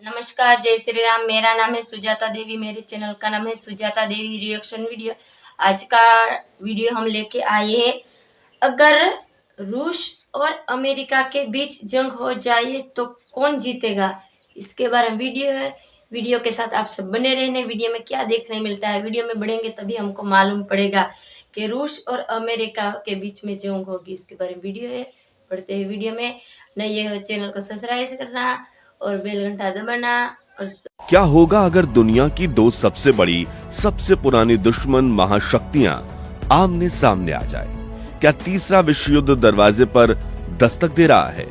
नमस्कार, जय श्री राम। मेरा नाम है सुजाता देवी। मेरे चैनल का नाम है सुजाता देवी रिएक्शन वीडियो। आज का वीडियो हम लेके आए हैं, अगर रूस और अमेरिका के बीच जंग हो जाए तो कौन जीतेगा, इसके बारे में वीडियो है। वीडियो के साथ आप सब बने रहने। वीडियो में क्या देखने मिलता है, वीडियो में बढ़ेंगे तभी हमको मालूम पड़ेगा कि रूस और अमेरिका के बीच में जंग होगी। इसके बारे में वीडियो है, पढ़ते हैं वीडियो में। नए हो चैनल को सब्सक्राइब करना और बेल घंटा दबाना। और क्या होगा अगर दुनिया की दो सबसे बड़ी, सबसे पुरानी दुश्मन महाशक्तियां आमने सामने आ जाए? क्या तीसरा विश्व युद्ध दरवाजे पर दस्तक दे रहा है?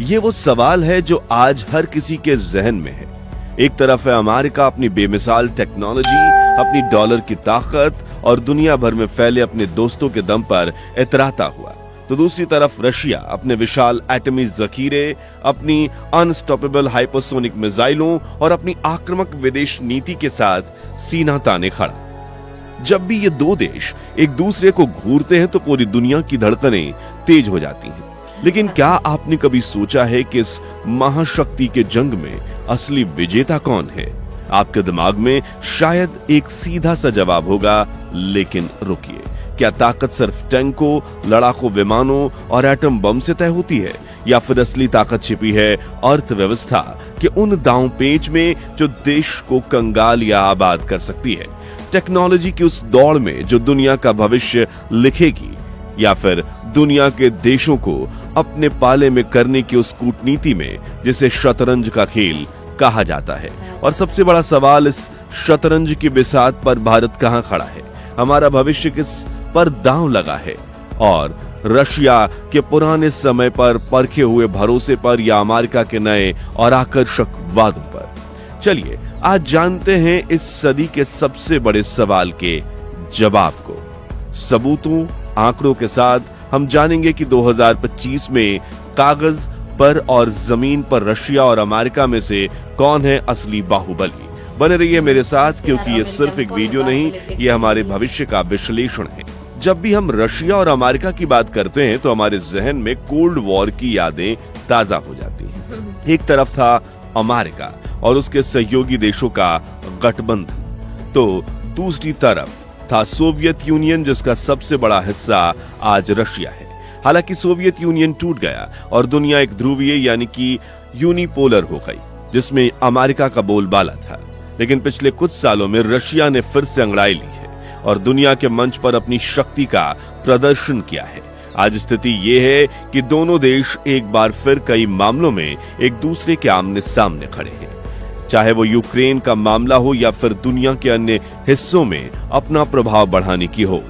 ये वो सवाल है जो आज हर किसी के जहन में है। एक तरफ है अमेरिका अपनी बेमिसाल टेक्नोलॉजी, अपनी डॉलर की ताकत और दुनिया भर में फैले अपने दोस्तों के दम पर इतराता हुआ, तो दूसरी तरफ रशिया अपने विशाल एटमी जखीरे, अपनी अनस्टॉपेबल हाइपरसोनिक मिसाइलों और अपनी आक्रामक विदेश नीति के साथ सीना ताने खड़ा। जब भी ये दो देश एक दूसरे को घूरते हैं तो पूरी दुनिया की धड़कनें तेज हो जाती हैं। लेकिन क्या आपने कभी सोचा है कि इस महाशक्ति के जंग में असली विजेता कौन है? आपके दिमाग में शायद एक सीधा सा जवाब होगा, लेकिन रुकिए, क्या ताकत सिर्फ टैंकों, लड़ाकू विमानों और एटम बम से तय होती है, या फिर असली ताकत छिपी है अर्थव्यवस्था के उन दांव पेच में जो देश को कंगाल या आबाद कर सकती है? टेक्नोलॉजी की उस दौड़ में जो दुनिया का भविष्य लिखेगी, या फिर दुनिया के देशों को अपने पाले में करने की उस कूटनीति में जिसे शतरंज का खेल कहा जाता है? और सबसे बड़ा सवाल, इस शतरंज की बिसात पर भारत कहां खड़ा है? हमारा भविष्य किस पर दांव लगा है? और रशिया के पुराने समय पर परखे हुए भरोसे पर, या अमेरिका के नए और आकर्षक वादों पर? चलिए आज जानते हैं इस सदी के सबसे बड़े सवाल के जवाब को। सबूतों, आंकड़ों के साथ हम जानेंगे कि 2025 में कागज पर और जमीन पर रशिया और अमेरिका में से कौन है असली बाहुबली। बने रहिए मेरे साथ, क्योंकि ये सिर्फ एक वीडियो नहीं, ये हमारे भविष्य का विश्लेषण है। जब भी हम रशिया और अमेरिका की बात करते हैं तो हमारे जहन में कोल्ड वॉर की यादें ताजा हो जाती हैं। एक तरफ था अमेरिका और उसके सहयोगी देशों का गठबंधन, तो दूसरी तरफ था सोवियत यूनियन, जिसका सबसे बड़ा हिस्सा आज रशिया है। हालांकि सोवियत यूनियन टूट गया और दुनिया एक ध्रुवीय यानी कि यूनिपोलर हो गई, जिसमें अमेरिका का बोलबाला था। लेकिन पिछले कुछ सालों में रशिया ने फिर से अंगड़ाई ली है और दुनिया के मंच पर अपनी शक्ति का प्रदर्शन किया है। आज स्थिति ये है कि दोनों देश एक बार फिर कई मामलों में एक दूसरे के आमने सामने खड़े हैं, चाहे वो यूक्रेन का मामला हो या फिर दुनिया के अन्य हिस्सों में अपना प्रभाव बढ़ाने की हो।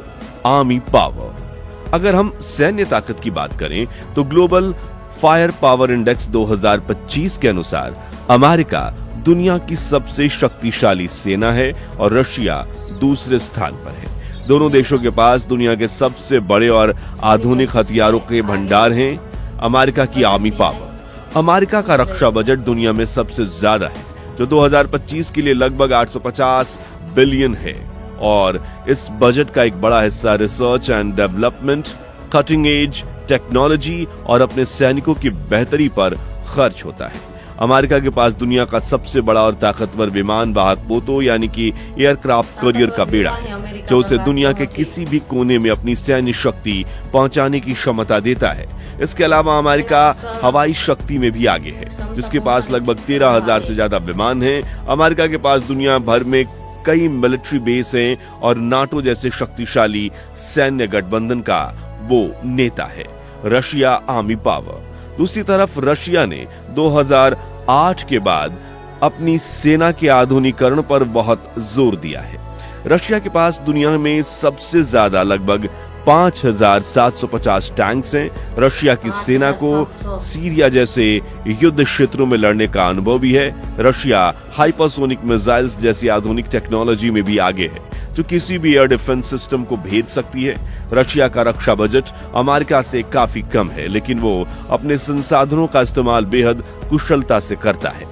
Army power. अगर हम सैन्य ताकत की बात करें तो ग्लोबल फायर पावर इंडेक्स 2025 के अनुसार अमेरिका दुनिया की सबसे शक्तिशाली सेना है और रशिया दूसरे स्थान पर है। दोनों देशों के पास दुनिया के सबसे बड़े और आधुनिक हथियारों के भंडार हैं। अमेरिका की आर्मी पावर। अमेरिका का रक्षा बजट दुनिया में सबसे ज्यादा है, जो 2025 के लिए लगभग 850 बिलियन है, और इस बजट का एक बड़ा हिस्सा research and development, cutting edge technology और अपने सैनिकों की बेहतरी पर खर्च होता है। अमेरिका के पास दुनिया का सबसे बड़ा और ताकतवर विमान वाहक पोतों यानी कि एयरक्राफ्ट करियर का बेड़ा है, जो उसे दुनिया के किसी भी कोने में अपनी सैन्य शक्ति पहुंचाने की क्षमता देता है। इसके अलावा अमेरिका हवाई शक्ति में भी आगे है, जिसके पास लगभग 13,000 से ज्यादा विमान हैं। अमेरिका के पास दुनिया भर में कई मिलिट्री बेस हैं और नाटो जैसे शक्तिशाली सैन्य गठबंधन का वो नेता है। Russia army power. दूसरी तरफ रशिया ने 2008 के बाद अपनी सेना के आधुनिकीकरण पर बहुत जोर दिया है। रशिया के पास दुनिया में सबसे ज्यादा लगभग 5,750 टैंक्स हैं। रशिया की सेना को सीरिया जैसे युद्ध क्षेत्रों में लड़ने का अनुभव भी है। रशिया हाइपरसोनिक मिसाइल्स जैसी आधुनिक टेक्नोलॉजी में भी आगे है, जो किसी भी एयर डिफेंस सिस्टम को भेद सकती है। रशिया का रक्षा बजट अमेरिका से काफी कम है, लेकिन वो अपने संसाधनों का इस्तेमाल बेहद कुशलता से करता है।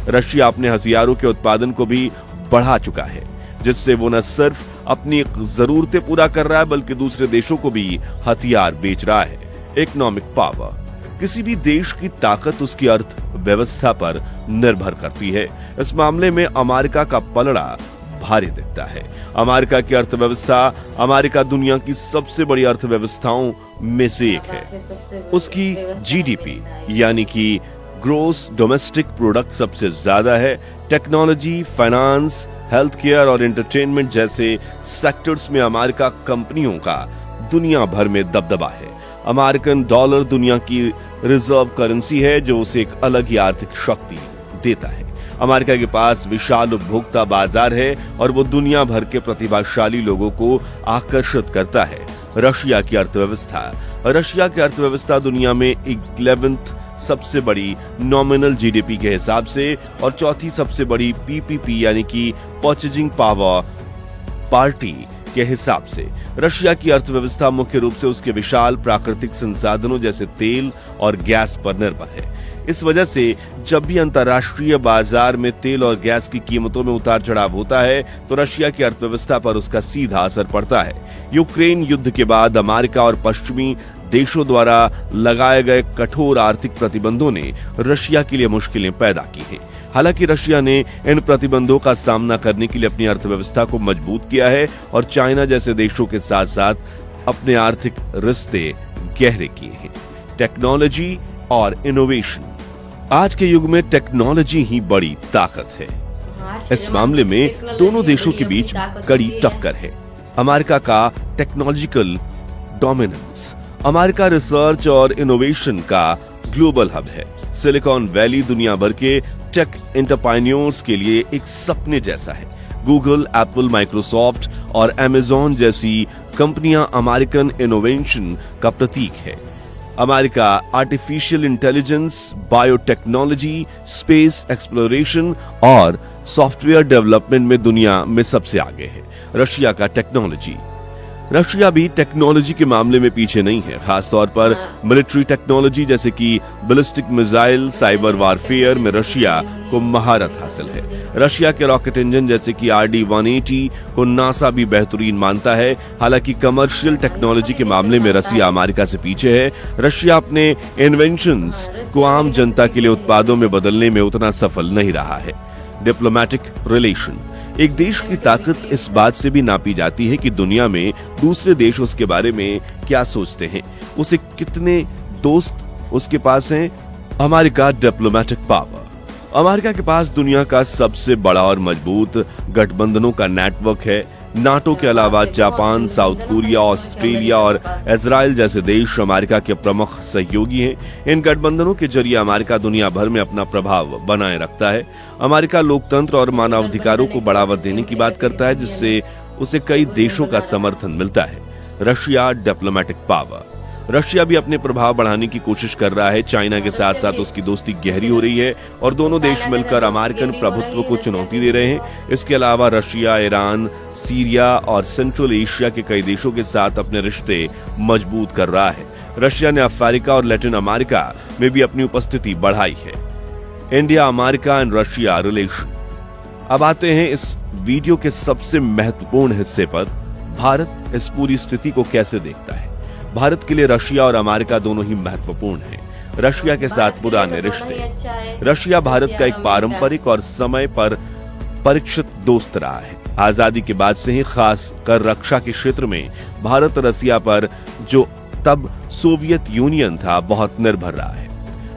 रशिया अपने हथियारों के उत्पादन को भी बढ़ा चुका है, जिससे वो न सिर्फ अपनी जरूरतें पूरा कर रहा है, बल्कि दूसरे देशों को भी हथियार बेच रहा है। Economic power. किसी भी देश की ताकत उसकी अर्थव्यवस्था पर निर्भर करती है। इस मामले में अमेरिका का पलड़ा भारी दिखता है। अमेरिका की अर्थव्यवस्था, अमेरिका दुनिया की सबसे बड़ी अर्थव्यवस्थाओं में से एक है। उसकी जीडीपी यानी कि ग्रोस डोमेस्टिक प्रोडक्ट सबसे ज्यादा है। टेक्नोलॉजी, फाइनेंस, हेल्थ केयर और एंटरटेनमेंट जैसे सेक्टर्स में अमेरिका कंपनियों का दुनिया भर में दबदबा है। अमेरिकन डॉलर दुनिया की रिजर्व करेंसी है, जो उसे एक अलग ही आर्थिक शक्ति देता है। अमेरिका के पास विशाल उपभोक्ता बाजार है और वो दुनिया भर के प्रतिभाशाली लोगों को आकर्षित करता है। रशिया की अर्थव्यवस्था दुनिया में 11th सबसे बड़ी नॉमिनल जीडीपी के हिसाब से और चौथी सबसे बड़ी पीपीपी यानी कि परचेजिंग पावर पार्टी के हिसाब से। रशिया की अर्थव्यवस्था मुख्य रूप से उसके विशाल प्राकृतिक संसाधनों जैसे तेल और गैस पर निर्भर है। इस वजह से जब भी अंतर्राष्ट्रीय बाजार में तेल और गैस की कीमतों में उतार चढ़ाव होता है तो रशिया की अर्थव्यवस्था पर उसका सीधा असर पड़ता है। यूक्रेन युद्ध के बाद अमेरिका और पश्चिमी देशों द्वारा लगाए गए कठोर आर्थिक प्रतिबंधों ने रशिया के लिए मुश्किलें पैदा की हैं। हालांकि रशिया ने इन प्रतिबंधों का सामना करने के लिए अपनी अर्थव्यवस्था को मजबूत किया है और चाइना जैसे देशों के साथ साथ अपने आर्थिक रिश्ते गहरे किए हैं। टेक्नोलॉजी और इनोवेशन। आज के युग में टेक्नोलॉजी ही बड़ी ताकत है। इस मामले में दोनों देशों के बीच कड़ी टक्कर है। अमेरिका का टेक्नोलॉजिकल डोमिनेंस। अमेरिका रिसर्च और इनोवेशन का ग्लोबल हब है। सिलिकॉन वैली दुनिया भर के टेक एंटरप्रेन्योर्स के लिए एक सपने जैसा है। गूगल, एप्पल, माइक्रोसॉफ्ट और अमेज़न जैसी कंपनियां अमेरिकन इनोवेशन का प्रतीक है। America artificial intelligence, biotechnology, space exploration और सॉफ्टवेयर डेवलपमेंट में दुनिया में सबसे आगे है। रशिया का टेक्नोलॉजी। रशिया भी टेक्नोलॉजी के मामले में पीछे नहीं है, खासतौर पर मिलिट्री टेक्नोलॉजी जैसे कि बैलिस्टिक मिसाइल, साइबर वारफेयर में रशिया को महारत हासिल है। रशिया के रॉकेट इंजन जैसे कि RD-180 को नासा भी बेहतरीन मानता है। हालांकि कमर्शियल टेक्नोलॉजी के मामले में रशिया अमेरिका से पीछे है। रशिया अपने इन्वेंशंस को आम जनता के लिए उत्पादों में बदलने में उतना सफल नहीं रहा है। Diplomatic relation. एक देश की ताकत इस बात से भी नापी जाती है कि दुनिया में दूसरे देश उसके बारे में क्या सोचते हैं, उसे कितने दोस्त उसके पास हैं। America diplomatic power. अमेरिका के पास दुनिया का सबसे बड़ा और मजबूत गठबंधनों का नेटवर्क है। नाटो के अलावा जापान, साउथ कोरिया, ऑस्ट्रेलिया और इजराइल जैसे देश अमेरिका के प्रमुख सहयोगी हैं। इन गठबंधनों के जरिए अमेरिका दुनिया भर में अपना प्रभाव बनाए रखता है। अमेरिका लोकतंत्र और मानवाधिकारों को बढ़ावा देने की बात करता है, जिससे उसे कई देशों का समर्थन मिलता है। Russia diplomatic power. रशिया भी अपने प्रभाव बढ़ाने की कोशिश कर रहा है। चाइना के साथ साथ उसकी दोस्ती गहरी हो रही है और दोनों देश मिलकर अमेरिकन प्रभुत्व को चुनौती दे रहे हैं। इसके अलावा रशिया, ईरान, सीरिया और सेंट्रल एशिया के कई देशों के साथ अपने रिश्ते मजबूत कर रहा है। रशिया ने अफ्रीका और लैटिन अमेरिका में भी अपनी उपस्थिति बढ़ाई है। India, America and Russia relation. अब आते हैं इस वीडियो के सबसे महत्वपूर्ण हिस्से पर। भारत इस पूरी स्थिति को कैसे देखता है? भारत के लिए रशिया और अमेरिका दोनों ही महत्वपूर्ण हैं। रशिया के साथ पुराने रिश्ते। रशिया भारत का एक पारंपरिक और समय पर परीक्षित दोस्त रहा है। आजादी के बाद से ही खास कर रक्षा के क्षेत्र में भारत रशिया पर, जो तब सोवियत यूनियन था, बहुत निर्भर रहा है।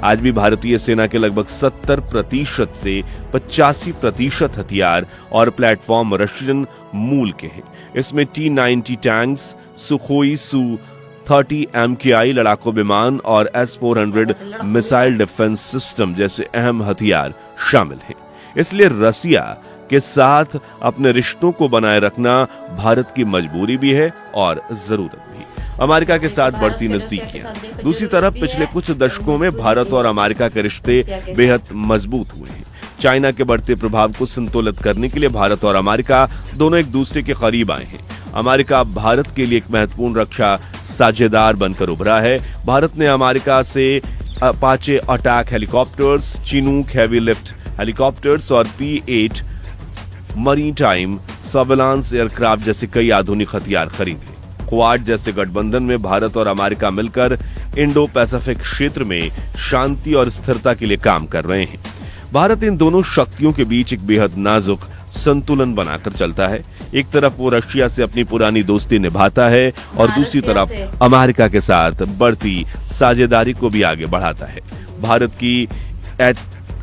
आज भी भारतीय सेना के लगभग 70% से 85% हथियार और प्लेटफॉर्म रशियन मूल के हैं। इसमें T-90 tanks, Sukhoi Su-30 MKI लड़ाकू विमान और S-400 मिसाइल डिफेंस सिस्टम जैसे अहम हथियार शामिल हैं। इसलिए रशिया के साथ अपने रिश्तों को बनाए रखना भारत की मजबूरी भी है और जरूरत भी। अमेरिका के साथ बढ़ती नजदीकियां। दूसरी तरफ पिछले कुछ दशकों में भारत और अमेरिका के रिश्ते बेहद मजबूत हुए हैं। चाइना के बढ़ते प्रभाव को संतुलित करने के लिए भारत और अमेरिका दोनों एक दूसरे के करीब आए हैं। अमेरिका भारत के लिए एक महत्वपूर्ण रक्षा साझेदार बनकर उभरा है। भारत ने अमेरिका से Apache attack helicopters, Chinook heavy lift helicopters और P-8 मरीटाइम सर्वेलांस एयरक्राफ्ट जैसे कई आधुनिक हथियार खरीदे। क्वाड जैसे गठबंधन में भारत और अमेरिका मिलकर इंडो पैसिफिक क्षेत्र में शांति और स्थिरता के लिए काम कर रहे हैं। भारत इन दोनों शक्तियों के बीच एक बेहद नाजुक संतुलन बनाकर चलता है। एक तरफ वो रशिया से अपनी पुरानी दोस्ती निभाता है और दूसरी तरफ अमेरिका के साथ बढ़ती साझेदारी को भी आगे बढ़ाता है। भारत की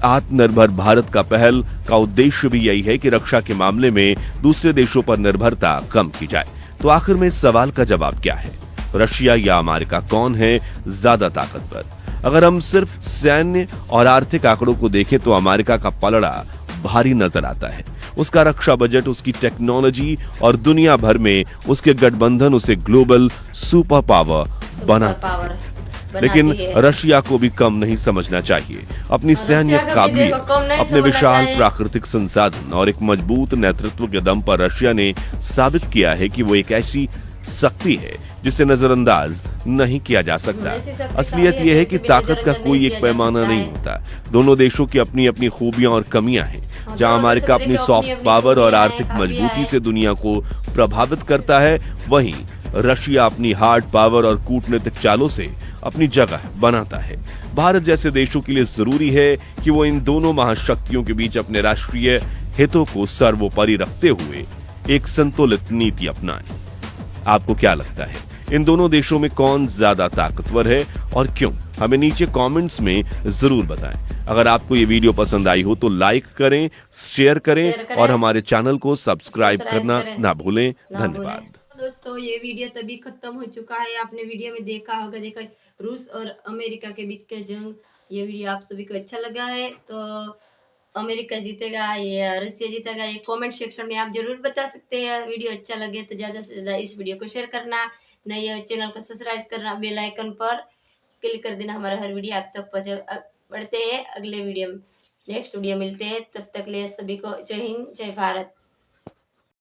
आत्मनिर्भर भारत का पहल का उद्देश्य भी यही है कि रक्षा के मामले में दूसरे देशों पर निर्भरता कम की जाए। तो आखिर में इस सवाल का जवाब क्या है? रशिया या अमेरिका, कौन है ज्यादा ताकतवर? अगर हम सिर्फ सैन्य और आर्थिक आंकड़ों को देखें तो अमेरिका का पलड़ा भारी नजर आता है। उसका रक्षा बजट, उसकी टेक्नोलॉजी और दुनिया भर में उसके गठबंधन उसे ग्लोबल सुपर पावर बनाते हैं। लेकिन रशिया को भी कम नहीं समझना चाहिए। अपनी सैन्य काबिलियत, अपने विशाल प्राकृतिक संसाधन और एक मजबूत नेतृत्व के दम पर रशिया ने साबित किया है कि वो एक ऐसी शक्ति है जिसे नजरअंदाज नहीं किया जा सकता। असलियत यह है कि ताकत का कोई एक पैमाना नहीं होता। दोनों देशों की अपनी अपनी खूबियां और कमियां हैं। जहां अमेरिका अपनी सॉफ्ट पावर और आर्थिक मजबूती से दुनिया को प्रभावित करता है, वहीं रशिया अपनी हार्ड पावर और कूटनीतिक चालों से अपनी जगह बनाता है। भारत जैसे देशों के लिए जरूरी है कि वो इन दोनों महाशक्तियों के बीच अपने राष्ट्रीय हितों को सर्वोपरि रखते हुए एक संतुलित नीति अपनाएं। आपको क्या लगता है, इन दोनों देशों में कौन ज्यादा ताकतवर है और क्यों? हमें नीचे कमेंट्स में जरूर बताएं। अगर आपको ये वीडियो पसंद आई हो तो लाइक करें, शेयर करें और हमारे चैनल को सब्सक्राइब करना ना भूलें। धन्यवाद। दोस्तों, ये वीडियो तभी खत्म हो चुका है। आपने वीडियो में देखा होगा रूस और अमेरिका के बीच का जंग। ये वीडियो आप सभी को अच्छा लगा है तो अमेरिका जीतेगा या रशिया जीतेगा, ये कमेंट सेक्शन में आप जरूर बता सकते हैं। वीडियो अच्छा लगे तो ज़्यादा से ज़्यादा इस वीडियो को शेयर करना, नए चैनल को सब्सक्राइब करना, बेल आइकन पर क्लिक कर देना। हमारा हर वीडियो आप तक बढ़ते हैं। अगले वीडियो में नेक्स्ट वीडियो मिलते हैं, तब तक ले सभी को जय हिंद, जय भारत।